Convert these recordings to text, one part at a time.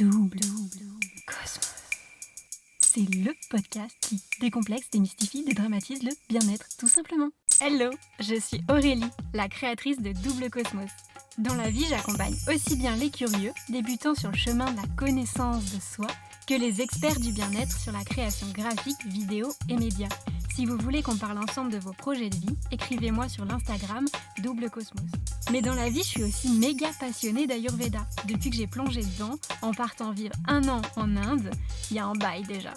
Double Cosmos. C'est le podcast qui décomplexe, démystifie, dédramatise le bien-être, tout simplement. Hello, je suis Aurélie, la créatrice de Double Cosmos. Dans la vie, j'accompagne aussi bien les curieux, débutant sur le chemin de la connaissance de soi, que les experts du bien-être sur la création graphique, vidéo et médias. Si vous voulez qu'on parle ensemble de vos projets de vie, écrivez-moi sur l'Instagram Double Cosmos. Mais dans la vie, je suis aussi méga passionnée d'Ayurveda. Depuis que j'ai plongé dedans, en partant vivre 1 an en Inde, il y a un bail déjà.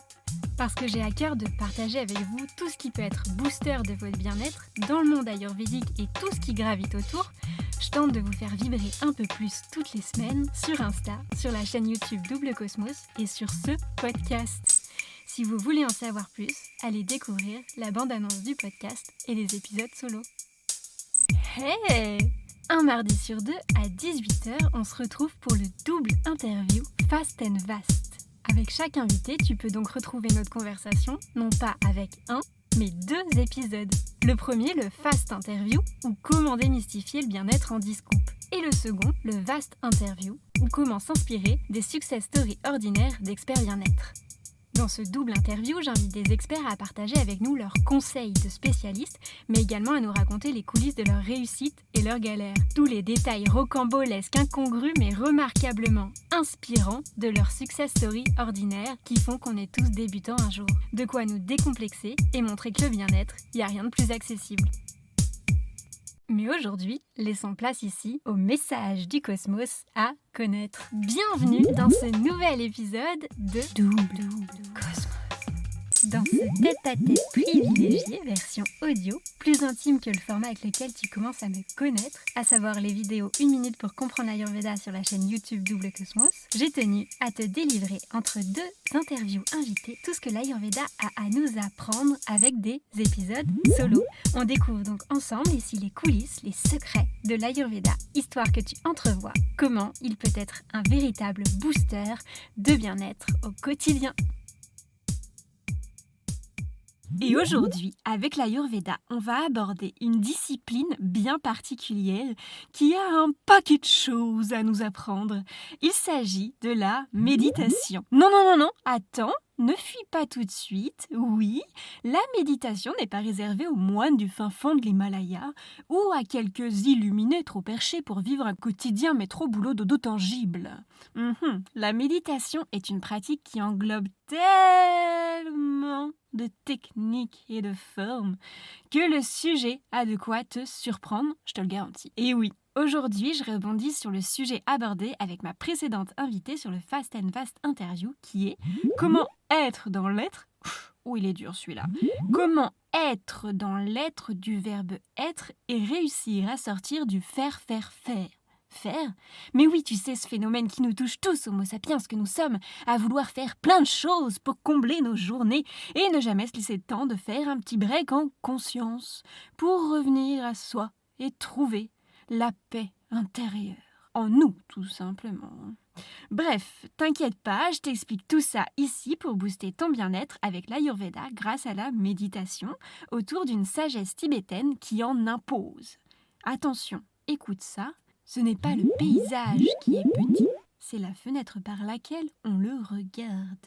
Parce que j'ai à cœur de partager avec vous tout ce qui peut être booster de votre bien-être dans le monde ayurvédique et tout ce qui gravite autour, je tente de vous faire vibrer un peu plus toutes les semaines sur Insta, sur la chaîne YouTube Double Cosmos et sur ce podcast. Si vous voulez en savoir plus, allez découvrir la bande-annonce du podcast et les épisodes solo. Hey! Un mardi sur 2 à 18h, on se retrouve pour le double interview Fast and Vast. Avec chaque invité, tu peux donc retrouver notre conversation, non pas avec un, mais 2 épisodes. Le premier, le Fast Interview, ou comment démystifier le bien-être en 10 scoops. Et le second, le Vast Interview, ou comment s'inspirer des success stories ordinaires d'experts bien-être. Dans ce double interview, j'invite des experts à partager avec nous leurs conseils de spécialistes, mais également à nous raconter les coulisses de leurs réussites et leurs galères. Tous les détails rocambolesques, incongrus, mais remarquablement inspirants de leurs success stories ordinaires qui font qu'on est tous débutants un jour. De quoi nous décomplexer et montrer que le bien-être, il n'y a rien de plus accessible. Mais aujourd'hui, laissons place ici au message du cosmos à connaître. Bienvenue dans ce nouvel épisode de Double Cosmos. Dans ce tête-à-tête privilégié, version audio, plus intime que le format avec lequel tu commences à me connaître, à savoir les vidéos 1 minute pour comprendre l'Ayurveda sur la chaîne YouTube Double Cosmos, j'ai tenu à te délivrer entre 2 interviews invitées tout ce que l'Ayurveda a à nous apprendre avec des épisodes solo. On découvre donc ensemble ici les coulisses, les secrets de l'Ayurveda, histoire que tu entrevois comment il peut être un véritable booster de bien-être au quotidien. Et aujourd'hui, avec l'Ayurveda, on va aborder une discipline bien particulière qui a un paquet de choses à nous apprendre. Il s'agit de la méditation. Non, attends, ne fuis pas tout de suite. Oui, la méditation n'est pas réservée aux moines du fin fond de l'Himalaya ou à quelques illuminés trop perchés pour vivre un quotidien mais trop boulot dodo tangible. La méditation est une pratique qui englobe tellement de techniques et de formes que le sujet a de quoi te surprendre, je te le garantis. Et oui, aujourd'hui, je rebondis sur le sujet abordé avec ma précédente invitée sur le Fast and Vast Interview qui est comment être dans l'être. Oh, il est dur celui-là. Comment être dans l'être du verbe être et réussir à sortir du faire. Faire? Mais oui, tu sais, ce phénomène qui nous touche tous, homo sapiens que nous sommes, à vouloir faire plein de choses pour combler nos journées et ne jamais se laisser le temps de faire un petit break en conscience pour revenir à soi et trouver la paix intérieure. En nous, tout simplement. Bref, t'inquiète pas, je t'explique tout ça ici pour booster ton bien-être avec l'Ayurveda grâce à la méditation autour d'une sagesse tibétaine qui en impose. Attention, écoute ça. Ce n'est pas le paysage qui est petit, c'est la fenêtre par laquelle on le regarde.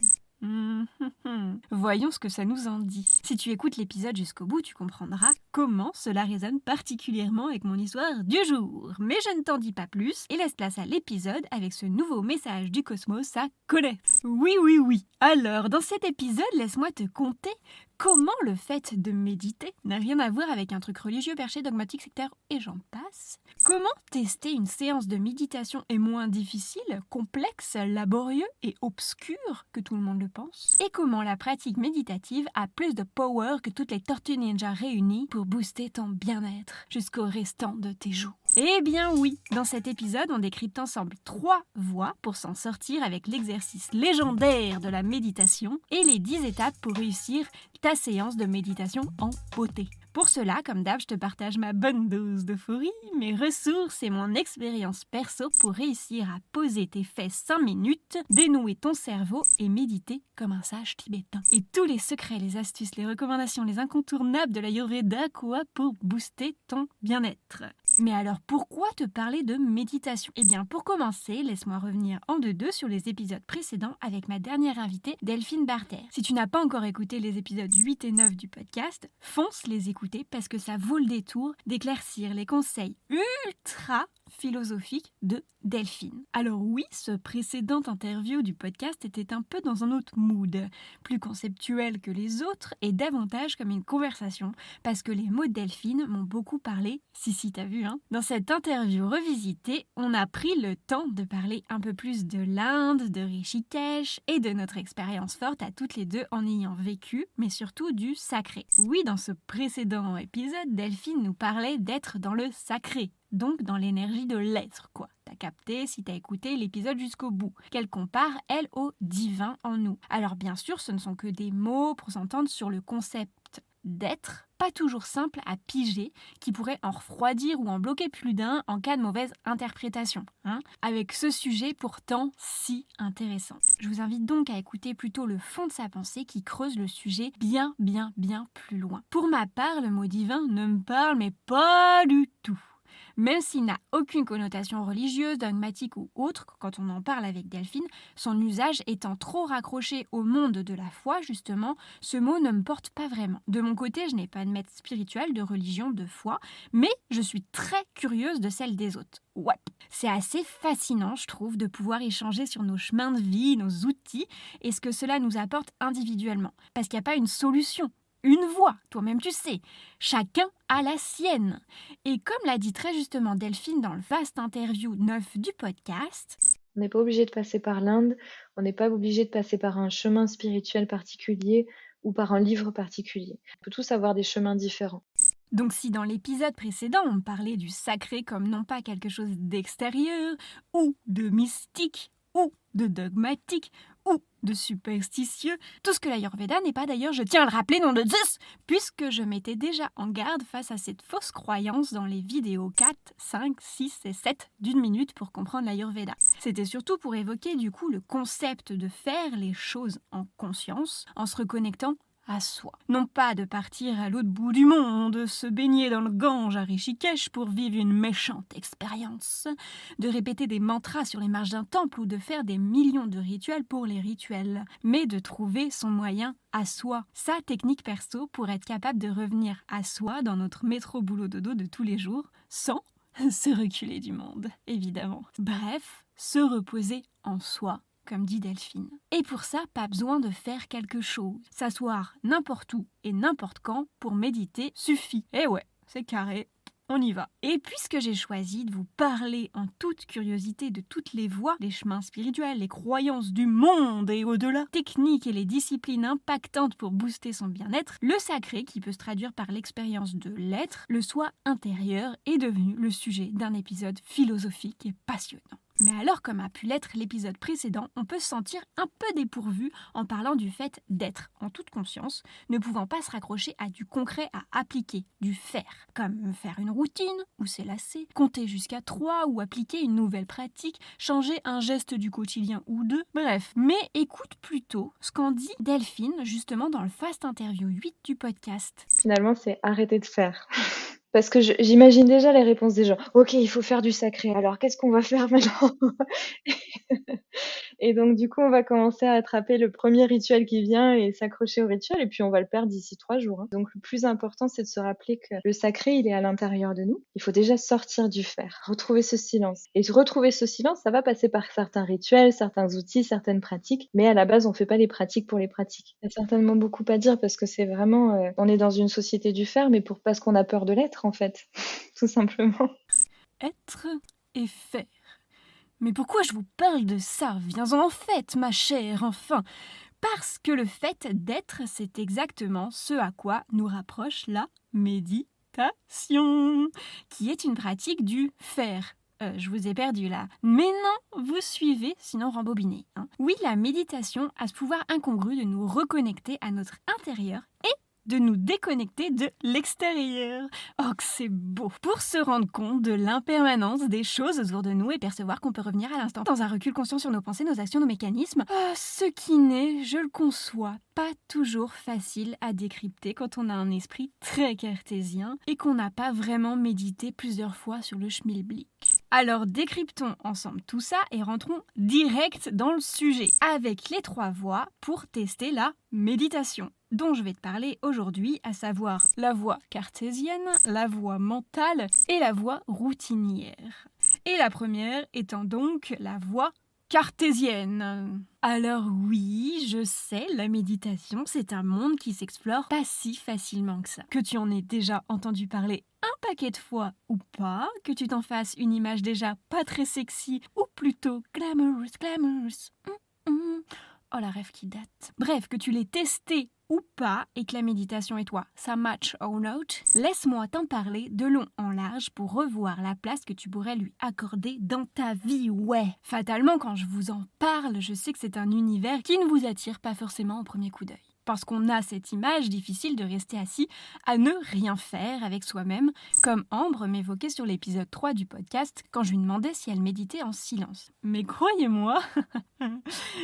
Voyons ce que ça nous en dit. Si tu écoutes l'épisode jusqu'au bout, tu comprendras comment cela résonne particulièrement avec mon histoire du jour. Mais je ne t'en dis pas plus et laisse place à l'épisode avec ce nouveau message du cosmos à connaître. Oui. Alors, dans cet épisode, laisse-moi te conter comment le fait de méditer n'a rien à voir avec un truc religieux, perché, dogmatique, sectaire et j'en passe. Comment tester une séance de méditation est moins difficile, complexe, laborieux et obscur que tout le monde le pense. Et comment la pratique méditative a plus de power que toutes les tortues ninja réunies pour booster ton bien-être jusqu'au restant de tes jours. Eh bien oui, dans cet épisode, on décrypte ensemble 3 voies pour s'en sortir avec l'exercice légendaire de la méditation et les 10 étapes pour réussir ta séance de méditation en beauté. Pour cela, comme d'hab, je te partage ma bonne dose d'euphorie, mes ressources et mon expérience perso pour réussir à poser tes fesses 5 minutes, dénouer ton cerveau et méditer comme un sage tibétain. Et tous les secrets, les astuces, les recommandations, les incontournables de l'Ayurveda, quoi, pour booster ton bien-être. Mais alors pourquoi te parler de méditation ? Eh bien pour commencer, laisse-moi revenir en deux sur les épisodes précédents avec ma dernière invitée, Delphine Barter. Si tu n'as pas encore écouté les épisodes 8 et 9 du podcast, fonce les écouter parce que ça vaut le détour d'éclaircir les conseils ultra philosophique de Delphine. Alors oui, ce précédent interview du podcast était un peu dans un autre mood, plus conceptuel que les autres et davantage comme une conversation, parce que les mots de Delphine m'ont beaucoup parlé. Si, t'as vu, hein. Dans cette interview revisitée, on a pris le temps de parler un peu plus de l'Inde, de Rishikesh et de notre expérience forte à toutes les deux en ayant vécu, mais surtout du sacré. Oui, dans ce précédent épisode, Delphine nous parlait d'être dans le sacré, donc dans l'énergie de l'être, quoi. T'as capté si t'as écouté l'épisode jusqu'au bout, qu'elle compare, elle, au divin en nous. Alors bien sûr, ce ne sont que des mots pour s'entendre sur le concept d'être, pas toujours simple à piger, qui pourrait en refroidir ou en bloquer plus d'un en cas de mauvaise interprétation, hein, avec ce sujet pourtant si intéressant. Je vous invite donc à écouter plutôt le fond de sa pensée qui creuse le sujet bien plus loin. Pour ma part, le mot divin ne me parle mais pas du tout. Même s'il n'a aucune connotation religieuse, dogmatique ou autre, quand on en parle avec Delphine, son usage étant trop raccroché au monde de la foi, justement, ce mot ne me porte pas vraiment. De mon côté, je n'ai pas de maître spirituel, de religion, de foi, mais je suis très curieuse de celle des autres. Ouais, c'est assez fascinant, je trouve, de pouvoir échanger sur nos chemins de vie, nos outils, et ce que cela nous apporte individuellement. Parce qu'il n'y a pas une solution. Une voix, toi-même tu sais, chacun a la sienne. Et comme l'a dit très justement Delphine dans le vaste interview 9 du podcast, on n'est pas obligé de passer par l'Inde, on n'est pas obligé de passer par un chemin spirituel particulier ou par un livre particulier. On peut tous avoir des chemins différents. Donc si dans l'épisode précédent on parlait du sacré comme non pas quelque chose d'extérieur, ou de mystique, ou de dogmatique, ou de superstitieux, tout ce que l'Ayurveda n'est pas d'ailleurs, je tiens à le rappeler, nom de Zeus, puisque je m'étais déjà en garde face à cette fausse croyance dans les vidéos 4, 5, 6 et 7 d'une minute pour comprendre l'Ayurveda. C'était surtout pour évoquer du coup le concept de faire les choses en conscience, en se reconnectant à soi. Non pas de partir à l'autre bout du monde, se baigner dans le Gange à Rishikesh pour vivre une méchante expérience, de répéter des mantras sur les marches d'un temple ou de faire des millions de rituels pour les rituels, mais de trouver son moyen à soi, sa technique perso pour être capable de revenir à soi dans notre métro boulot dodo de tous les jours, sans se reculer du monde, évidemment. Bref, se reposer en soi, comme dit Delphine. Et pour ça, pas besoin de faire quelque chose. S'asseoir n'importe où et n'importe quand pour méditer suffit. Et ouais, c'est carré. On y va. Et puisque j'ai choisi de vous parler en toute curiosité de toutes les voies, les chemins spirituels, les croyances du monde et au-delà, techniques et les disciplines impactantes pour booster son bien-être, le sacré, qui peut se traduire par l'expérience de l'être, le soi intérieur, est devenu le sujet d'un épisode philosophique et passionnant. Mais alors, comme a pu l'être l'épisode précédent, on peut se sentir un peu dépourvu en parlant du fait d'être en toute conscience, ne pouvant pas se raccrocher à du concret à appliquer, du faire, comme faire une routine ou s'élasser, compter jusqu'à 3 ou appliquer une nouvelle pratique, changer un geste du quotidien ou deux, bref. Mais écoute plutôt ce qu'en dit Delphine justement dans le Fast Interview 8 du podcast. Finalement, c'est arrêter de faire. Parce que j'imagine déjà les réponses des gens. Ok, il faut faire du sacré. Alors, qu'est-ce qu'on va faire maintenant? Et donc, du coup, on va commencer à attraper le premier rituel qui vient et s'accrocher au rituel. Et puis, on va le perdre d'ici 3 jours. Hein. Donc, le plus important, c'est de se rappeler que le sacré, il est à l'intérieur de nous. Il faut déjà sortir du faire, retrouver ce silence. Et retrouver ce silence, ça va passer par certains rituels, certains outils, certaines pratiques. Mais à la base, on fait pas les pratiques pour les pratiques. Il y a certainement beaucoup à dire parce que c'est vraiment... on est dans une société du faire, mais parce qu'on a peur de l'être, en fait. Tout simplement. Être et faire. Mais pourquoi je vous parle de ça? Viens-en en fait, ma chère, enfin. Parce que le fait d'être, c'est exactement ce à quoi nous rapproche la méditation, qui est une pratique du faire. Je vous ai perdu là. Mais non, vous suivez, sinon rembobinez. Hein. Oui, la méditation a ce pouvoir incongru de nous reconnecter à notre intérieur et de nous déconnecter de l'extérieur. Oh, que c'est beau! Pour se rendre compte de l'impermanence des choses autour de nous et percevoir qu'on peut revenir à l'instant dans un recul conscient sur nos pensées, nos actions, nos mécanismes. Ce qui n'est, je le conçois, pas toujours facile à décrypter quand on a un esprit très cartésien et qu'on n'a pas vraiment médité plusieurs fois sur le schmilblick. Alors décryptons ensemble tout ça et rentrons direct dans le sujet avec les 3 voies pour tester la méditation dont je vais te parler aujourd'hui, à savoir la voie cartésienne, la voie mentale et la voie routinière. Et la première étant donc la voie cartésienne. Alors oui, je sais, la méditation, c'est un monde qui s'explore pas si facilement que ça. Que tu en aies déjà entendu parler un paquet de fois ou pas, que tu t'en fasses une image déjà pas très sexy ou plutôt glamorous. Oh la rêve qui date. Bref, que tu l'aies testé ou pas et que la méditation et toi, ça match or not, laisse-moi t'en parler de long en large pour revoir la place que tu pourrais lui accorder dans ta vie. Ouais, fatalement quand je vous en parle, je sais que c'est un univers qui ne vous attire pas forcément au premier coup d'œil. Parce qu'on a cette image difficile de rester assis à ne rien faire avec soi-même, comme Ambre m'évoquait sur l'épisode 3 du podcast quand je lui demandais si elle méditait en silence. Mais croyez-moi,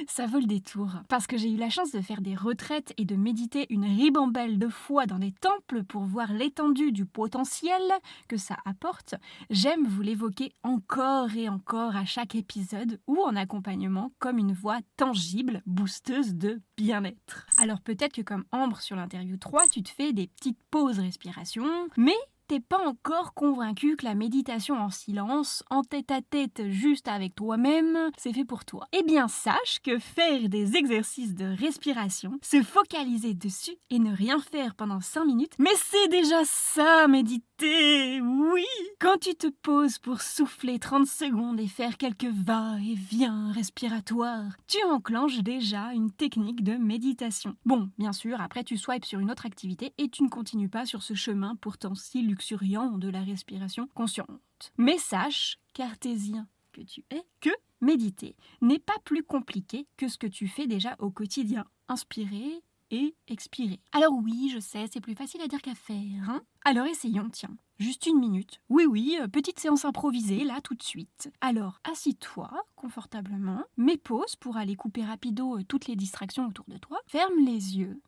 ça vaut le détour. Parce que j'ai eu la chance de faire des retraites et de méditer une ribambelle de fois dans des temples pour voir l'étendue du potentiel que ça apporte, j'aime vous l'évoquer encore et encore à chaque épisode ou en accompagnement comme une voix tangible, boosteuse de bien-être. Alors peut-être que comme Ambre sur l'interview 3, tu te fais des petites pauses respiration, mais t'es pas encore convaincu que la méditation en silence, en tête-à-tête juste avec toi-même, c'est fait pour toi. Eh bien sache que faire des exercices de respiration, se focaliser dessus et ne rien faire pendant 5 minutes, mais c'est déjà ça, méditer, oui! Quand tu te poses pour souffler 30 secondes et faire quelques va-et-vient respiratoires, tu enclenches déjà une technique de méditation. Bon, bien sûr, après tu swipes sur une autre activité et tu ne continues pas sur ce chemin pourtant si luxuriant de la respiration consciente. Mais sache, cartésien que tu es, que méditer n'est pas plus compliqué que ce que tu fais déjà au quotidien. Inspirer et expirer. Alors oui, je sais, c'est plus facile à dire qu'à faire, hein? Alors essayons, tiens. Juste 1 minute. Oui, petite séance improvisée, là, tout de suite. Alors, assis-toi confortablement, mets pause pour aller couper rapido toutes les distractions autour de toi. Ferme les yeux.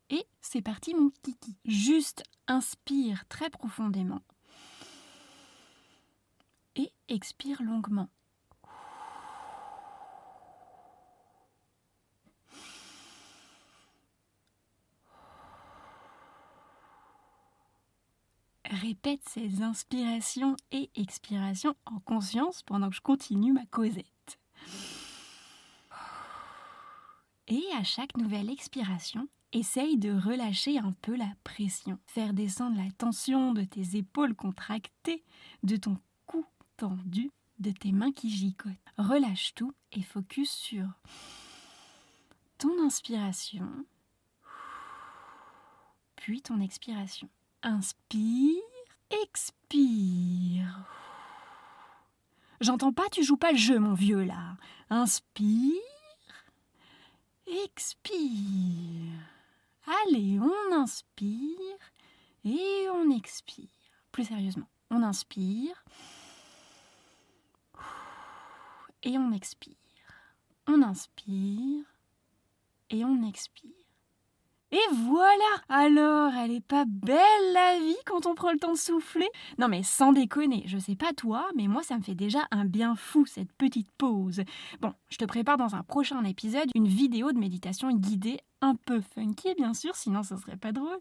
Et c'est parti, mon kiki. Juste inspire très profondément. Et expire longuement. Répète ces inspirations et expirations en conscience pendant que je continue ma causette. Et à chaque nouvelle expiration, essaye de relâcher un peu la pression. Faire descendre la tension de tes épaules contractées, de ton cou tendu, de tes mains qui gigotent. Relâche tout et focus sur ton inspiration, puis ton expiration. Inspire, expire. J'entends pas, tu joues pas le jeu, mon vieux, là. Inspire, expire. Allez, on inspire et on expire. Plus sérieusement, on inspire et on expire. On inspire et on expire. Et voilà! Alors, elle est pas belle la vie quand on prend le temps de souffler? Non mais sans déconner, je sais pas toi, mais moi ça me fait déjà un bien fou cette petite pause. Bon, je te prépare dans un prochain épisode une vidéo de méditation guidée un peu funky bien sûr, sinon ça serait pas drôle,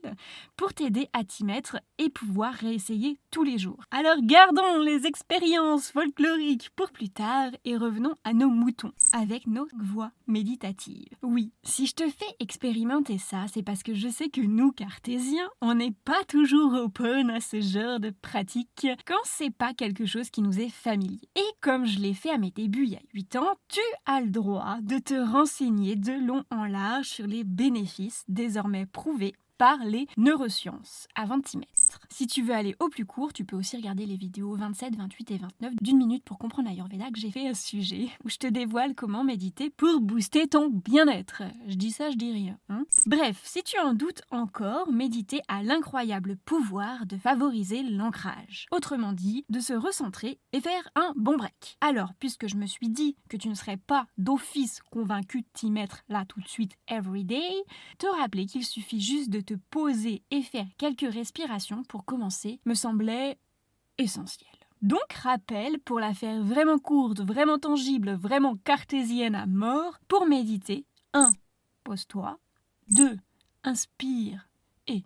pour t'aider à t'y mettre et pouvoir réessayer tous les jours. Alors gardons les expériences folkloriques pour plus tard et revenons à nos moutons avec nos voix méditatives. Oui, si je te fais expérimenter ça, c'est parce que je sais que nous, cartésiens, on n'est pas toujours open à ce genre de pratique quand c'est pas quelque chose qui nous est familier. Et comme je l'ai fait à mes débuts il y a 8 ans, tu as le droit de te renseigner de long en large sur les bénéfices désormais prouvés par les neurosciences avant de t'y mettre. Si tu veux aller au plus court, tu peux aussi regarder les vidéos 27, 28 et 29 d'une minute pour comprendre l'Ayurveda que j'ai fait à ce sujet, où je te dévoile comment méditer pour booster ton bien-être. Je dis ça, je dis rien. Bref, si tu en doutes encore, méditer a l'incroyable pouvoir de favoriser l'ancrage. Autrement dit, de se recentrer et faire un bon break. Alors, puisque je me suis dit que tu ne serais pas d'office convaincu de t'y mettre là tout de suite everyday, te rappeler qu'il suffit juste de te poser et faire quelques respirations pour commencer me semblait essentiel. Donc rappel, pour la faire vraiment courte, vraiment tangible, vraiment cartésienne à mort, pour méditer, 1. Pose-toi. 2. Inspire et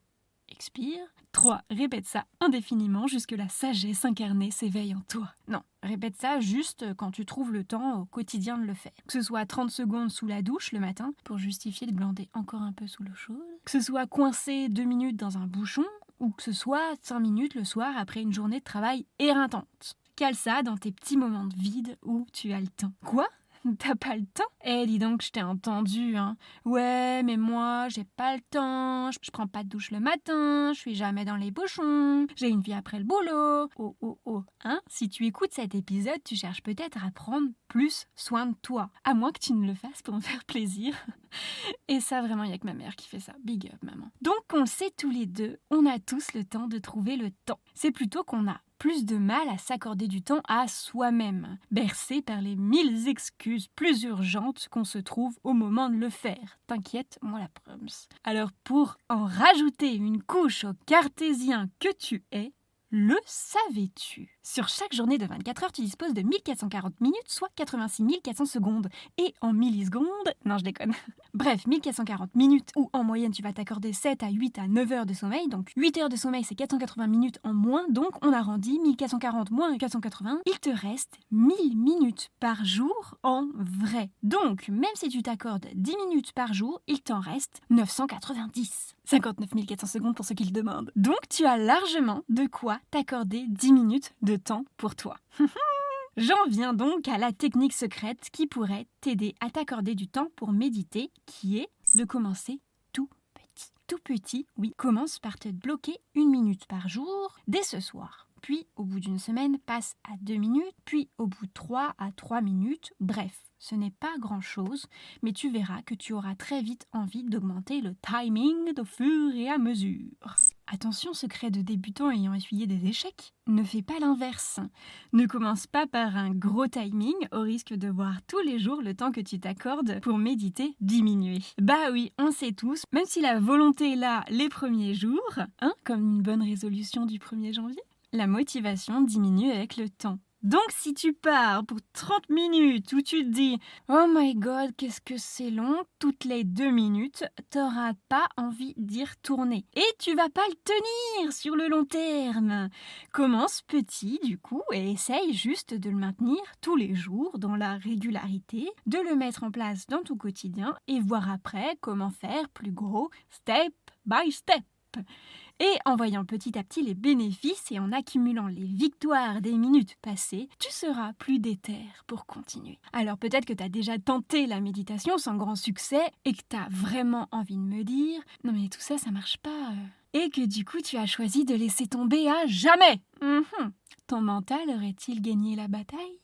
expire. 3. Répète ça indéfiniment jusque la sagesse incarnée s'éveille en toi. Non, répète ça juste quand tu trouves le temps au quotidien de le faire. Que ce soit 30 secondes sous la douche le matin pour justifier de glander encore un peu sous l'eau chaude. Que ce soit coincé 2 minutes dans un bouchon. Ou que ce soit 5 minutes le soir après une journée de travail éreintante. Cale ça dans tes petits moments de vide où tu as le temps. Quoi ? T'as pas le temps ? Eh, dis donc, je t'ai entendu, hein. Ouais, mais moi, j'ai pas le temps, je prends pas de douche le matin, je suis jamais dans les bouchons, j'ai une vie après le boulot. Oh, hein ? Si tu écoutes cet épisode, tu cherches peut-être à prendre plus soin de toi. À moins que tu ne le fasses pour me faire plaisir. Et ça, vraiment, il y a que ma mère qui fait ça. Big up, maman. Donc, on le sait tous les deux, on a tous le temps de trouver le temps. C'est plutôt qu'on a plus de mal à s'accorder du temps à soi-même, bercé par les 1000 excuses plus urgentes qu'on se trouve au moment de le faire. T'inquiète, moi la promesse. Alors pour en rajouter une couche au cartésien que tu es, le savais-tu ? Sur chaque journée de 24 heures, tu disposes de 1440 minutes, soit 86 400 secondes. Et en millisecondes... Non, je déconne. Bref, 1440 minutes où en moyenne tu vas t'accorder 7 à 8 à 9 heures de sommeil. Donc 8 heures de sommeil, c'est 480 minutes en moins. Donc on arrondit 1440 moins 480. Il te reste 1000 minutes par jour en vrai. Donc même si tu t'accordes 10 minutes par jour, il t'en reste 990. 59 400 secondes pour ceux qui le demandent. Donc tu as largement de quoi t'accorder 10 minutes de temps pour toi. J'en viens donc à la technique secrète qui pourrait t'aider à t'accorder du temps pour méditer, qui est de commencer tout petit. Tout petit, oui, commence par te bloquer 1 minute par jour dès ce soir. Puis, au bout d'une semaine, passe à 2 minutes, puis au bout de 3 à 3 minutes. Bref, ce n'est pas grand-chose, mais tu verras que tu auras très vite envie d'augmenter le timing au fur et à mesure. Attention, secret de débutant ayant essuyé des échecs, ne fais pas l'inverse. Ne commence pas par un gros timing au risque de voir tous les jours le temps que tu t'accordes pour méditer diminuer. Bah oui, on sait tous, même si la volonté est là les premiers jours, comme une bonne résolution du 1er janvier, la motivation diminue avec le temps. Donc si tu pars pour 30 minutes où tu te dis « Oh my god, qu'est-ce que c'est long !» toutes les 2 minutes, t'auras pas envie d'y retourner. Et tu vas pas le tenir sur le long terme. Commence petit du coup et essaye juste de le maintenir tous les jours dans la régularité, de le mettre en place dans ton quotidien et voir après comment faire plus gros step by step. Et en voyant petit à petit les bénéfices et en accumulant les victoires des minutes passées, tu seras plus déter pour continuer. Alors peut-être que tu as déjà tenté la méditation sans grand succès et que tu as vraiment envie de me dire « Non mais tout ça, ça marche pas ». Et que du coup tu as choisi de laisser tomber à jamais. Ton mental aurait-il gagné la bataille ?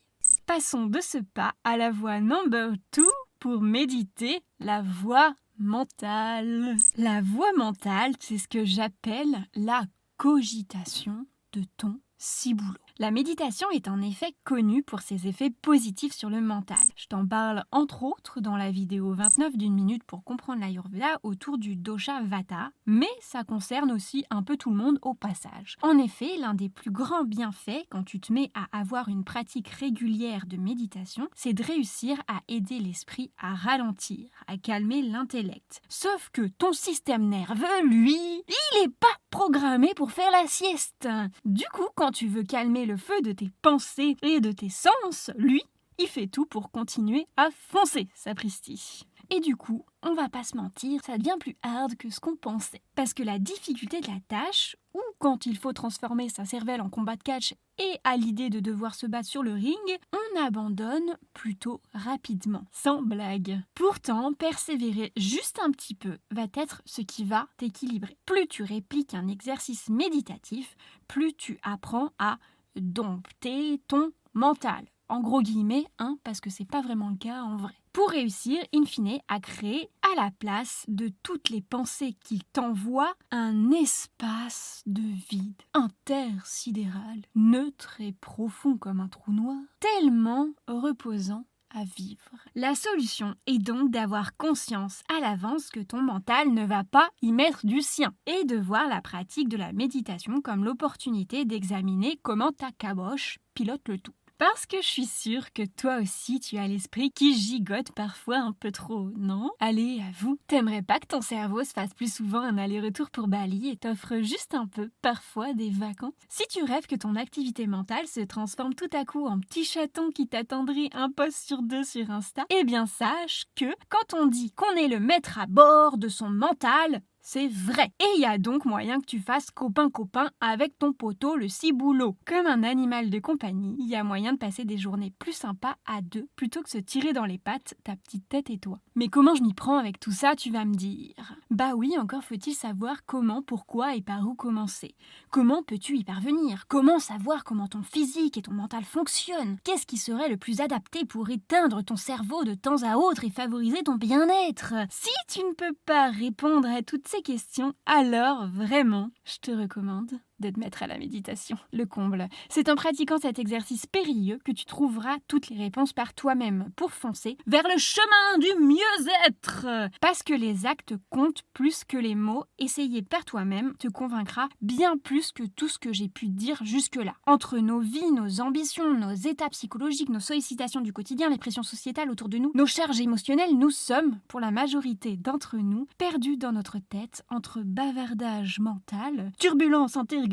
Passons de ce pas à la voie number 2 pour méditer, la voie mentale. La voie mentale, c'est ce que j'appelle la cogitation de ton ciboulot. La méditation est en effet connue pour ses effets positifs sur le mental. Je t'en parle entre autres dans la vidéo 29 d'1 minute pour comprendre l'Ayurveda autour du dosha Vata, mais ça concerne aussi un peu tout le monde au passage. En effet, l'un des plus grands bienfaits quand tu te mets à avoir une pratique régulière de méditation, c'est de réussir à aider l'esprit à ralentir, à calmer l'intellect. Sauf que ton système nerveux, lui, il est pas programmé pour faire la sieste. Du coup, quand tu veux calmer le feu de tes pensées et de tes sens, lui, il fait tout pour continuer à foncer, sapristi. Et du coup, on va pas se mentir, ça devient plus hard que ce qu'on pensait. Parce que la difficulté de la tâche, ou quand il faut transformer sa cervelle en combat de catch et à l'idée de devoir se battre sur le ring, on abandonne plutôt rapidement, sans blague. Pourtant, persévérer juste un petit peu va être ce qui va t'équilibrer. Plus tu répliques un exercice méditatif, plus tu apprends à dompter ton mental. En gros guillemets, parce que c'est pas vraiment le cas en vrai. Pour réussir, in fine, à créer, à la place de toutes les pensées qu'il t'envoie, un espace de vide intersidéral, neutre et profond comme un trou noir, tellement reposant à vivre. La solution est donc d'avoir conscience à l'avance que ton mental ne va pas y mettre du sien et de voir la pratique de la méditation comme l'opportunité d'examiner comment ta caboche pilote le tout. Parce que je suis sûre que toi aussi tu as l'esprit qui gigote parfois un peu trop, non? Allez, avoue, t'aimerais pas que ton cerveau se fasse plus souvent un aller-retour pour Bali et t'offre juste un peu, parfois, des vacances? Si tu rêves que ton activité mentale se transforme tout à coup en petit chaton qui t'attendrit un post sur 2 sur Insta, eh bien sache que quand on dit qu'on est le maître à bord de son mental, c'est vrai. Et il y a donc moyen que tu fasses copain-copain avec ton poteau le ciboulot. Comme un animal de compagnie, il y a moyen de passer des journées plus sympas à deux plutôt que se tirer dans les pattes ta petite tête et toi. Mais comment je m'y prends avec tout ça, tu vas me dire? Bah oui, encore faut-il savoir comment, pourquoi et par où commencer. Comment peux-tu y parvenir? Comment savoir comment ton physique et ton mental fonctionnent? Qu'est-ce qui serait le plus adapté pour éteindre ton cerveau de temps à autre et favoriser ton bien-être? Si tu ne peux pas répondre à toutes ces questions, alors vraiment, je te recommande de te mettre à la méditation. Le comble. C'est en pratiquant cet exercice périlleux que tu trouveras toutes les réponses par toi-même pour foncer vers le chemin du mieux-être. Parce que les actes comptent plus que les mots, essayer par toi-même te convaincra bien plus que tout ce que j'ai pu dire jusque-là. Entre nos vies, nos ambitions, nos états psychologiques, nos sollicitations du quotidien, les pressions sociétales autour de nous, nos charges émotionnelles, nous sommes, pour la majorité d'entre nous, perdus dans notre tête entre bavardage mental, turbulence intergalactique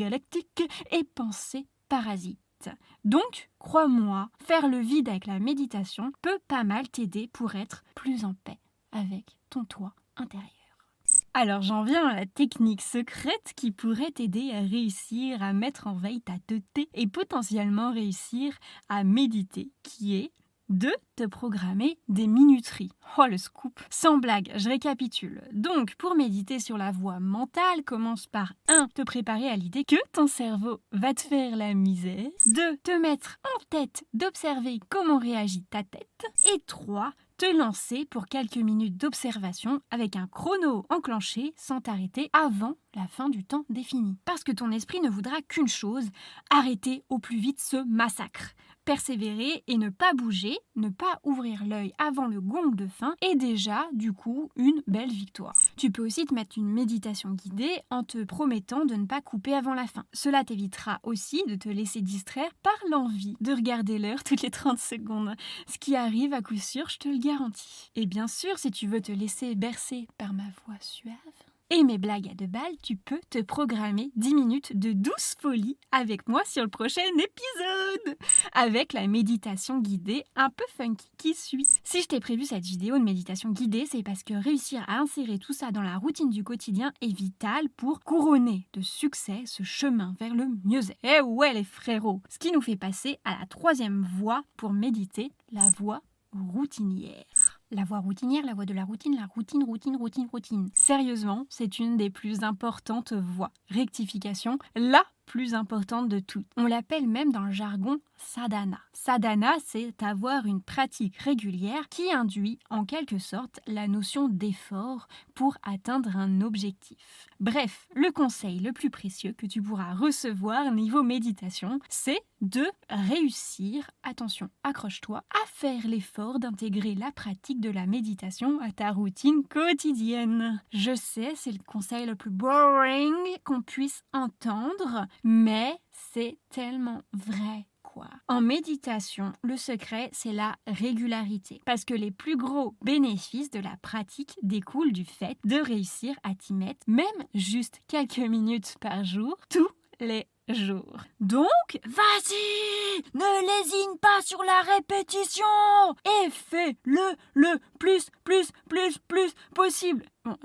et pensée parasite. Donc, crois-moi, faire le vide avec la méditation peut pas mal t'aider pour être plus en paix avec ton toi intérieur. Alors j'en viens à la technique secrète qui pourrait t'aider à réussir à mettre en veille ta teuté et potentiellement réussir à méditer, qui est de te programmer des minuteries. Oh le scoop! Sans blague, je récapitule. Donc, pour méditer sur la voie mentale, commence par 1. Te préparer à l'idée que ton cerveau va te faire la misère. 2. Te mettre en tête d'observer comment réagit ta tête. Et 3. Te lancer pour quelques minutes d'observation avec un chrono enclenché sans t'arrêter avant la fin du temps défini. Parce que ton esprit ne voudra qu'une chose, arrêter au plus vite ce massacre. Persévérer et ne pas bouger, ne pas ouvrir l'œil avant le gong de fin est déjà, du coup, une belle victoire. Tu peux aussi te mettre une méditation guidée en te promettant de ne pas couper avant la fin. Cela t'évitera aussi de te laisser distraire par l'envie de regarder l'heure toutes les 30 secondes. Ce qui arrive à coup sûr, je te le garantis. Et bien sûr, si tu veux te laisser bercer par ma voix suave et mes blagues à 2 balles, tu peux te programmer 10 minutes de douce folie avec moi sur le prochain épisode, avec la méditation guidée un peu funky qui suit. Si je t'ai prévu cette vidéo de méditation guidée, c'est parce que réussir à insérer tout ça dans la routine du quotidien est vital pour couronner de succès ce chemin vers le mieux-être. Eh ouais les frérots! Ce qui nous fait passer à la 3e voie pour méditer, la voie routinière. La voie routinière, la voie de la routine, routine. Sérieusement, c'est une des plus importantes voies. Rectification, la plus importante de toutes. On l'appelle même dans le jargon sadhana. Sadhana, c'est avoir une pratique régulière qui induit en quelque sorte la notion d'effort pour atteindre un objectif. Bref, le conseil le plus précieux que tu pourras recevoir niveau méditation, c'est de réussir, attention, accroche-toi, à faire l'effort d'intégrer la pratique de la méditation à ta routine quotidienne. Je sais, c'est le conseil le plus boring qu'on puisse entendre, mais c'est tellement vrai. En méditation, le secret, c'est la régularité. Parce que les plus gros bénéfices de la pratique découlent du fait de réussir à t'y mettre, même juste quelques minutes par jour, tous les jours. Donc, vas-y, ne lésine pas sur la répétition et fais-le plus possible. Bon,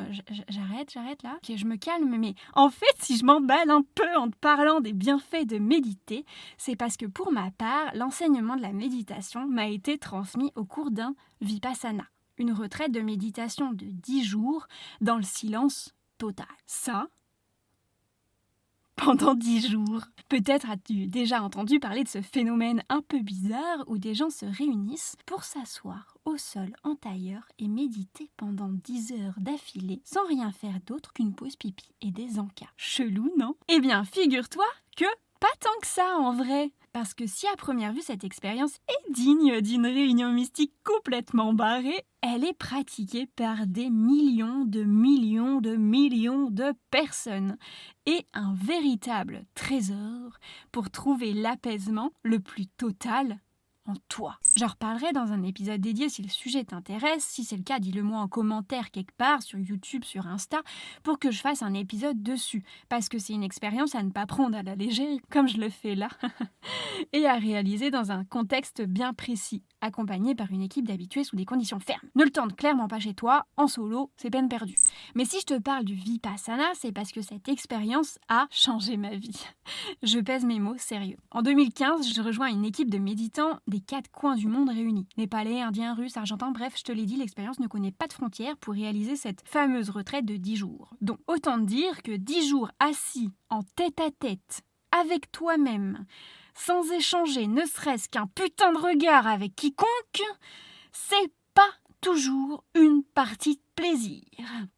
j'arrête là. Ok, je me calme, mais en fait, si je m'emballe un peu en te parlant des bienfaits de méditer, c'est parce que pour ma part, l'enseignement de la méditation m'a été transmis au cours d'un Vipassana, une retraite de méditation de 10 jours dans le silence total. Ça, pendant 10 jours. Peut-être as-tu déjà entendu parler de ce phénomène un peu bizarre où des gens se réunissent pour s'asseoir au sol en tailleur et méditer pendant 10 heures d'affilée sans rien faire d'autre qu'une pause pipi et des encas. Chelou, non? Eh bien, figure-toi que pas tant que ça en vrai. Parce que si à première vue cette expérience est digne d'une réunion mystique complètement barrée, elle est pratiquée par des millions de personnes et un véritable trésor pour trouver l'apaisement le plus total en toi. J'en reparlerai dans un épisode dédié si le sujet t'intéresse. Si c'est le cas, dis-le moi en commentaire quelque part sur YouTube, sur Insta, pour que je fasse un épisode dessus. Parce que c'est une expérience à ne pas prendre à la légère, comme je le fais là, et à réaliser dans un contexte bien précis, accompagné par une équipe d'habitués sous des conditions fermes. Ne le tente clairement pas chez toi, en solo, c'est peine perdue. Mais si je te parle du Vipassana, c'est parce que cette expérience a changé ma vie. Je pèse mes mots sérieux. En 2015, je rejoins une équipe de méditants des 4 coins du monde réunis. Népalais, Indiens, Russes, Argentins, bref, je te l'ai dit, l'expérience ne connaît pas de frontières pour réaliser cette fameuse retraite de 10 jours. Donc, autant dire que 10 jours assis en tête-à-tête avec toi-même, sans échanger ne serait-ce qu'un putain de regard avec quiconque, c'est pas toujours une partie de plaisir.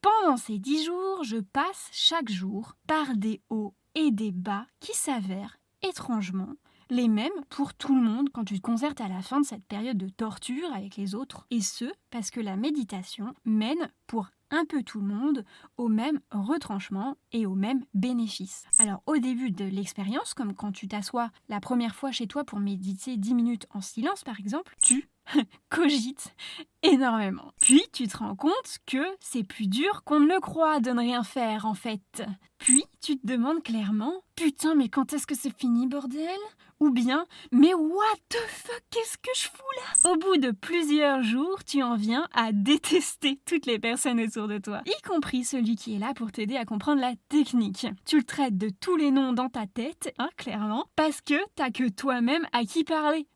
Pendant ces 10 jours, je passe chaque jour par des hauts et des bas qui s'avèrent étrangement les mêmes pour tout le monde quand tu te concertes à la fin de cette période de torture avec les autres. Et ce, parce que la méditation mène pour un peu tout le monde au même retranchement et au même bénéfice. Alors au début de l'expérience, comme quand tu t'assois la première fois chez toi pour méditer 10 minutes en silence par exemple, tu cogites énormément. Puis tu te rends compte que c'est plus dur qu'on ne le croit de ne rien faire en fait. Puis tu te demandes clairement « Putain mais quand est-ce que c'est fini bordel ?» Ou bien « Mais what the fuck, qu'est-ce que je fous là ?» Au bout de plusieurs jours, tu en viens à détester toutes les personnes autour de toi, y compris celui qui est là pour t'aider à comprendre la technique. Tu le traites de tous les noms dans ta tête, clairement, parce que t'as que toi-même à qui parler.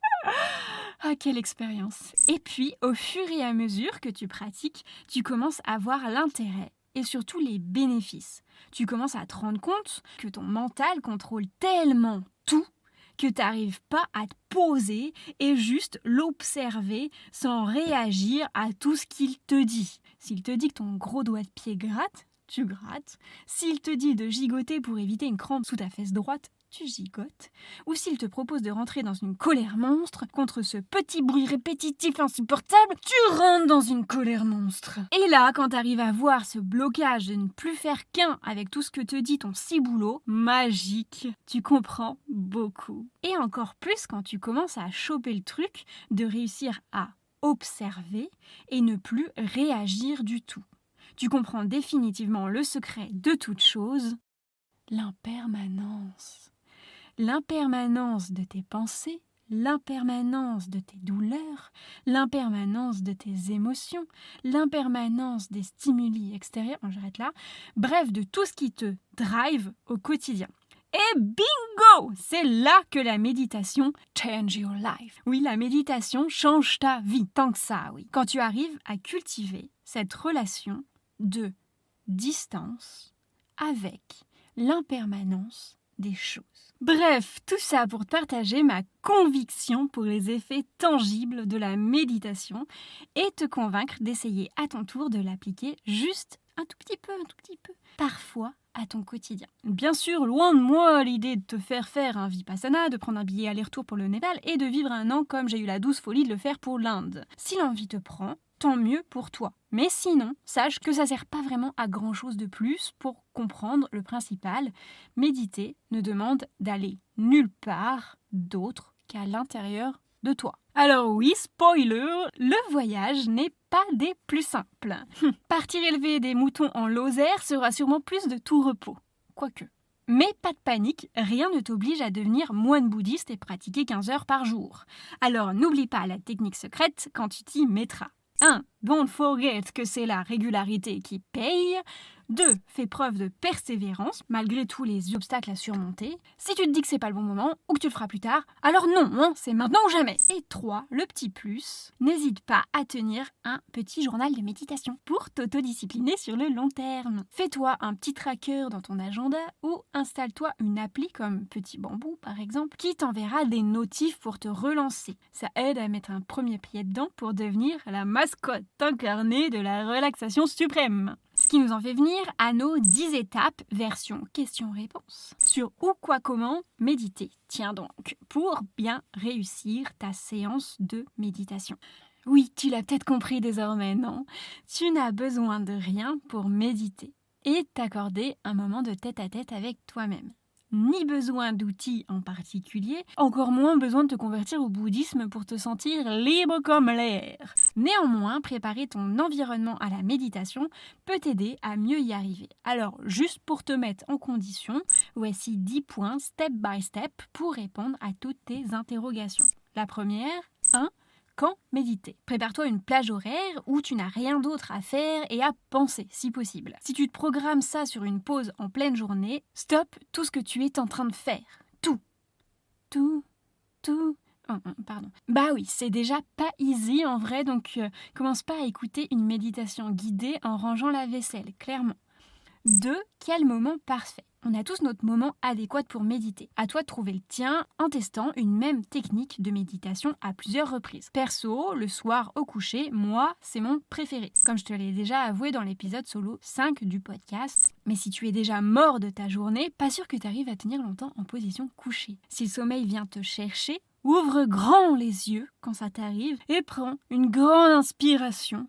Ah, quelle expérience! Et puis, au fur et à mesure que tu pratiques, tu commences à voir l'intérêt et surtout les bénéfices. Tu commences à te rendre compte que ton mental contrôle tellement tout que tu n'arrives pas à te poser et juste l'observer sans réagir à tout ce qu'il te dit. S'il te dit que ton gros doigt de pied gratte, tu grattes. S'il te dit de gigoter pour éviter une crampe sous ta fesse droite, tu gigotes. Ou s'il te propose de rentrer dans une colère monstre contre ce petit bruit répétitif insupportable, tu rentres dans une colère monstre. Et là, quand t'arrives à voir ce blocage de ne plus faire qu'un avec tout ce que te dit ton ciboulot, magique, tu comprends beaucoup. Et encore plus quand tu commences à choper le truc de réussir à observer et ne plus réagir du tout. Tu comprends définitivement le secret de toute chose, l'impermanence. L'impermanence de tes pensées, l'impermanence de tes douleurs, l'impermanence de tes émotions, l'impermanence des stimuli extérieurs, j'arrête là, bref, de tout ce qui te drive au quotidien. Et bingo! C'est là que la méditation change your life. Oui, la méditation change ta vie, tant que ça, oui. Quand tu arrives à cultiver cette relation de distance avec l'impermanence des choses. Bref, tout ça pour te partager ma conviction pour les effets tangibles de la méditation et te convaincre d'essayer à ton tour de l'appliquer juste un tout petit peu, parfois à ton quotidien. Bien sûr, loin de moi l'idée de te faire un Vipassana, de prendre un billet aller-retour pour le Népal et de vivre un an comme j'ai eu la douce folie de le faire pour l'Inde. Si l'envie te prend, tant mieux pour toi. Mais sinon, sache que ça sert pas vraiment à grand chose de plus pour comprendre le principal. Méditer ne demande d'aller nulle part d'autre qu'à l'intérieur de toi. Alors oui, spoiler, le voyage n'est pas des plus simples. Partir élever des moutons en Lozère sera sûrement plus de tout repos. Quoique, Mais pas de panique, rien ne t'oblige à devenir moine bouddhiste et pratiquer 15 heures par jour. Alors n'oublie pas la technique secrète quand tu t'y mettras. 1. Don't forget que c'est la régularité qui paye. 2. Fais preuve de persévérance malgré tous les obstacles à surmonter. Si tu te dis que c'est pas le bon moment ou que tu le feras plus tard, alors non, c'est maintenant ou jamais. Et 3. Le petit plus, n'hésite pas à tenir un petit journal de méditation pour t'autodiscipliner sur le long terme. Fais-toi un petit tracker dans ton agenda ou installe-toi une appli comme Petit Bambou par exemple qui t'enverra des notifs pour te relancer. Ça aide à mettre un premier pied dedans pour devenir la mascotte incarnée de la relaxation suprême. Ce qui nous en fait venir à nos 10 étapes version question-réponse sur où, quoi, comment méditer. Tiens donc, pour bien réussir ta séance de méditation. Oui, tu l'as peut-être compris désormais, non? Tu n'as besoin de rien pour méditer et t'accorder un moment de tête-à-tête avec toi-même. Ni besoin d'outils en particulier, encore moins besoin de te convertir au bouddhisme pour te sentir libre comme l'air. Néanmoins, préparer ton environnement à la méditation peut t'aider à mieux y arriver. Alors, juste pour te mettre en condition, voici 10 points step by step pour répondre à toutes tes interrogations. La première, 1. Quand méditer? Prépare-toi une plage horaire où tu n'as rien d'autre à faire et à penser, si possible. Si tu te programmes ça sur une pause en pleine journée, stop tout ce que tu es en train de faire. Tout. Pardon. Bah oui, c'est déjà pas easy en vrai, donc commence pas à écouter une méditation guidée en rangeant la vaisselle, clairement. 2. Quel moment parfait? On a tous notre moment adéquat pour méditer. À toi de trouver le tien en testant une même technique de méditation à plusieurs reprises. Perso, le soir au coucher, moi, c'est mon préféré. Comme je te l'ai déjà avoué dans l'épisode solo 5 du podcast. Mais si tu es déjà mort de ta journée, pas sûr que tu arrives à tenir longtemps en position couchée. Si le sommeil vient te chercher, ouvre grand les yeux quand ça t'arrive et prends une grande inspiration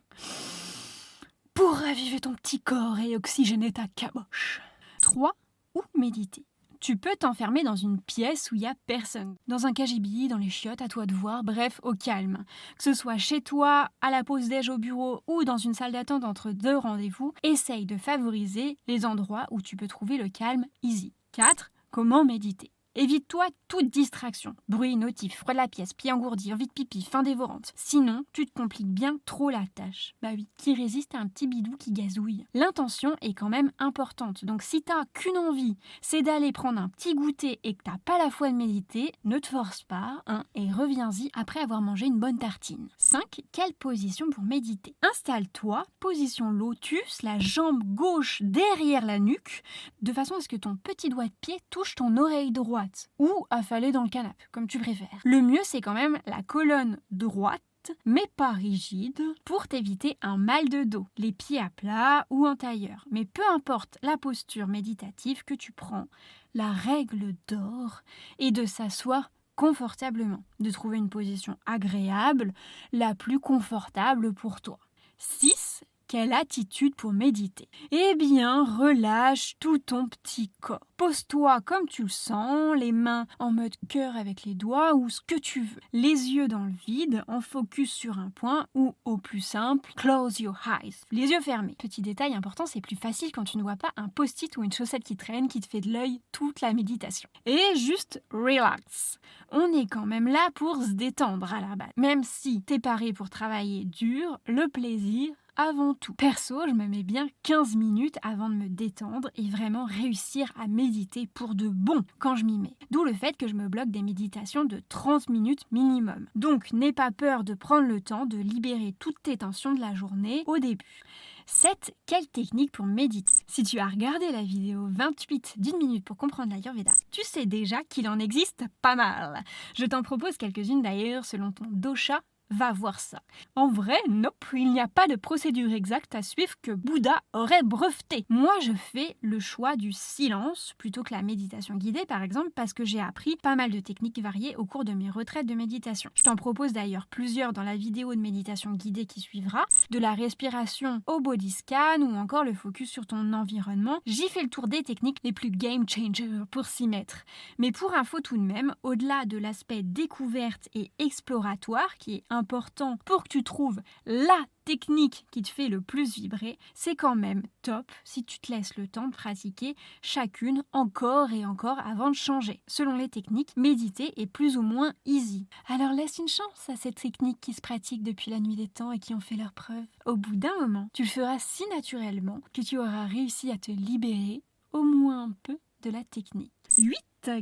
pour raviver ton petit corps et oxygéner ta caboche. 3. Où méditer? Tu peux t'enfermer dans une pièce où il n'y a personne. Dans un cagibi, dans les chiottes, à toi de voir, bref, au calme. Que ce soit chez toi, à la pause déj au bureau ou dans une salle d'attente entre 2 rendez-vous, essaye de favoriser les endroits où tu peux trouver le calme easy. 4. Comment méditer? Évite-toi toute distraction. Bruit, notif, froid de la pièce, pied engourdi, envie de pipi, faim dévorante. Sinon, tu te compliques bien trop la tâche. Bah oui, qui résiste à un petit bidou qui gazouille? L'intention est quand même importante. Donc si t'as qu'une envie, c'est d'aller prendre un petit goûter et que t'as pas la foi de méditer, ne te force pas, et reviens-y après avoir mangé une bonne tartine. 5. Quelle position pour méditer? Installe-toi, position lotus, la jambe gauche derrière la nuque, de façon à ce que ton petit doigt de pied touche ton oreille droite. Ou affalé dans le canapé, comme tu préfères. Le mieux, c'est quand même la colonne droite, mais pas rigide, pour t'éviter un mal de dos, les pieds à plat ou en tailleur. Mais peu importe la posture méditative que tu prends, la règle d'or est de s'asseoir confortablement, de trouver une position agréable, la plus confortable pour toi. 6. Quelle attitude pour méditer? Eh bien, relâche tout ton petit corps. Pose-toi comme tu le sens, les mains en mode cœur avec les doigts ou ce que tu veux. Les yeux dans le vide, en focus sur un point ou, au plus simple, close your eyes. Les yeux fermés. Petit détail important, c'est plus facile quand tu ne vois pas un post-it ou une chaussette qui traîne qui te fait de l'œil toute la méditation. Et juste relax. On est quand même là pour se détendre à la base. Même si t'es paré pour travailler dur, le plaisir avant tout. Perso, je me mets bien 15 minutes avant de me détendre et vraiment réussir à méditer pour de bon quand je m'y mets. D'où le fait que je me bloque des méditations de 30 minutes minimum. Donc, n'aie pas peur de prendre le temps de libérer toutes tes tensions de la journée au début. 7. Quelle technique pour méditer? Si tu as regardé la vidéo 28 d'1 minute pour comprendre l'Ayurveda, tu sais déjà qu'il en existe pas mal. Je t'en propose quelques-unes d'ailleurs selon ton dosha. Va voir ça. En vrai, nope, il n'y a pas de procédure exacte à suivre que Bouddha aurait breveté. Moi, je fais le choix du silence plutôt que la méditation guidée, par exemple, parce que j'ai appris pas mal de techniques variées au cours de mes retraites de méditation. Je t'en propose d'ailleurs plusieurs dans la vidéo de méditation guidée qui suivra, de la respiration au body scan ou encore le focus sur ton environnement. J'y fais le tour des techniques les plus game changer pour s'y mettre. Mais pour info tout de même, au-delà de l'aspect découverte et exploratoire qui est important pour que tu trouves la technique qui te fait le plus vibrer, c'est quand même top si tu te laisses le temps de pratiquer chacune encore et encore avant de changer. Selon les techniques, méditer est plus ou moins easy. Alors laisse une chance à ces techniques qui se pratiquent depuis la nuit des temps et qui ont fait leurs preuves. Au bout d'un moment, tu le feras si naturellement que tu auras réussi à te libérer au moins un peu de la technique. 8.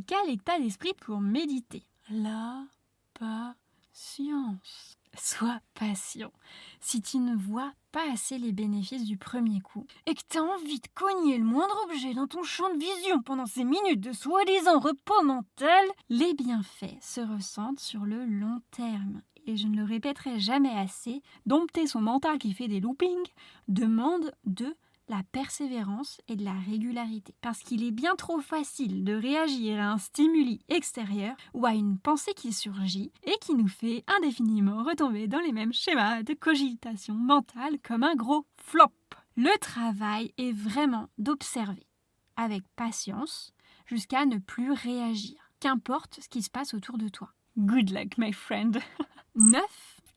Quel état d'esprit pour méditer? La patience. Sois patient. Si tu ne vois pas assez les bénéfices du premier coup et que tu as envie de cogner le moindre objet dans ton champ de vision pendant ces minutes de soi-disant repos mental, les bienfaits se ressentent sur le long terme. Et je ne le répéterai jamais assez, dompter son mental qui fait des loopings demande de la persévérance et de la régularité. Parce qu'il est bien trop facile de réagir à un stimuli extérieur ou à une pensée qui surgit et qui nous fait indéfiniment retomber dans les mêmes schémas de cogitation mentale comme un gros flop. Le travail est vraiment d'observer avec patience jusqu'à ne plus réagir, qu'importe ce qui se passe autour de toi. Good luck, my friend. 9.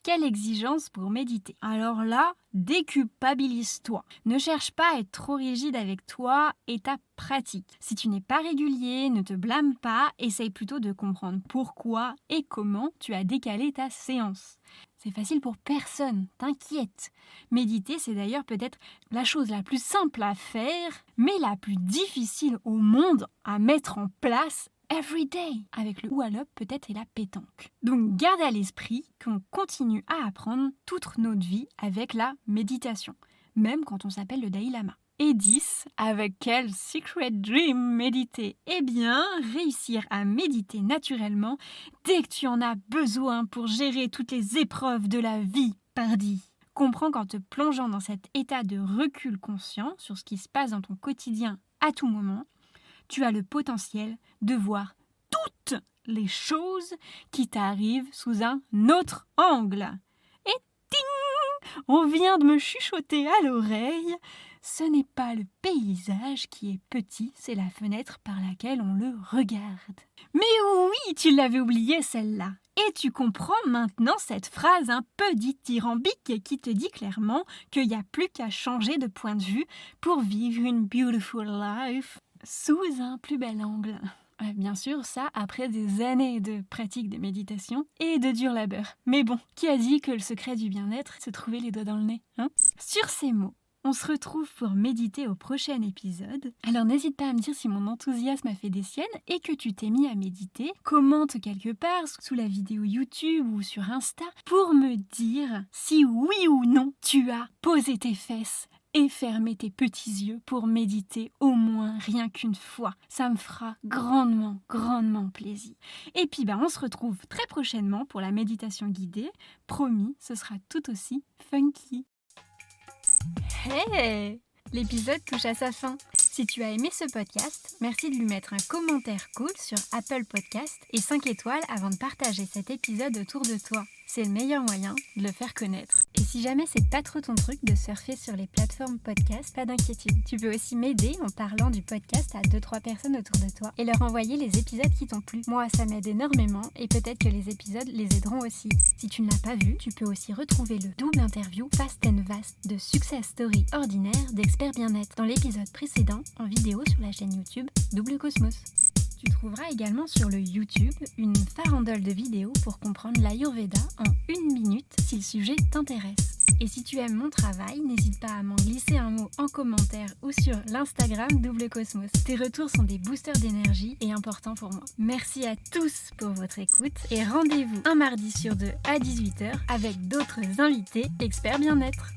Quelle exigence pour méditer? Alors là, déculpabilise-toi. Ne cherche pas à être trop rigide avec toi et ta pratique. Si tu n'es pas régulier, ne te blâme pas, essaye plutôt de comprendre pourquoi et comment tu as décalé ta séance. C'est facile pour personne, t'inquiète. Méditer, c'est d'ailleurs peut-être la chose la plus simple à faire, mais la plus difficile au monde à mettre en place every day, avec le wallop peut-être et la pétanque. Donc garde à l'esprit qu'on continue à apprendre toute notre vie avec la méditation, même quand on s'appelle le Dalai Lama. Et 10, avec quel secret dream méditer? Eh bien, réussir à méditer naturellement dès que tu en as besoin pour gérer toutes les épreuves de la vie, pardi. Comprends qu'en te plongeant dans cet état de recul conscient sur ce qui se passe dans ton quotidien à tout moment, tu as le potentiel de voir toutes les choses qui t'arrivent sous un autre angle. Et ting! On vient de me chuchoter à l'oreille. Ce n'est pas le paysage qui est petit, c'est la fenêtre par laquelle on le regarde. Mais oui, tu l'avais oublié celle-là. Et tu comprends maintenant cette phrase un peu dithyrambique qui te dit clairement qu'il n'y a plus qu'à changer de point de vue pour vivre une beautiful life sous un plus bel angle. Bien sûr, ça après des années de pratique de méditation et de dur labeur. Mais bon, qui a dit que le secret du bien-être, c'est trouver les doigts dans le nez, hein? Sur ces mots, on se retrouve pour méditer au prochain épisode. Alors n'hésite pas à me dire si mon enthousiasme a fait des siennes et que tu t'es mis à méditer. Commente quelque part sous la vidéo YouTube ou sur Insta pour me dire si oui ou non tu as posé tes fesses et fermer tes petits yeux pour méditer au moins rien qu'une fois. Ça me fera grandement, grandement plaisir. Et puis on se retrouve très prochainement pour la méditation guidée. Promis, ce sera tout aussi funky. Hey! L'épisode touche à sa fin. Si tu as aimé ce podcast, merci de lui mettre un commentaire cool sur Apple Podcast et 5 étoiles avant de partager cet épisode autour de toi. C'est le meilleur moyen de le faire connaître. Et si jamais c'est pas trop ton truc de surfer sur les plateformes podcast, pas d'inquiétude. Tu peux aussi m'aider en parlant du podcast à 2-3 personnes autour de toi et leur envoyer les épisodes qui t'ont plu. Moi, ça m'aide énormément et peut-être que les épisodes les aideront aussi. Si tu ne l'as pas vu, tu peux aussi retrouver le double interview Fast and Vast de Success Story ordinaire d'Experts Bien-être dans l'épisode précédent en vidéo sur la chaîne YouTube Double Cosmos. Tu trouveras également sur le YouTube une farandole de vidéos pour comprendre l'Ayurveda en 1 minute si le sujet t'intéresse. Et si tu aimes mon travail, n'hésite pas à m'en glisser un mot en commentaire ou sur l'Instagram Double Cosmos. Tes retours sont des boosters d'énergie et importants pour moi. Merci à tous pour votre écoute et rendez-vous un mardi sur 2 à 18h avec d'autres invités experts bien-être.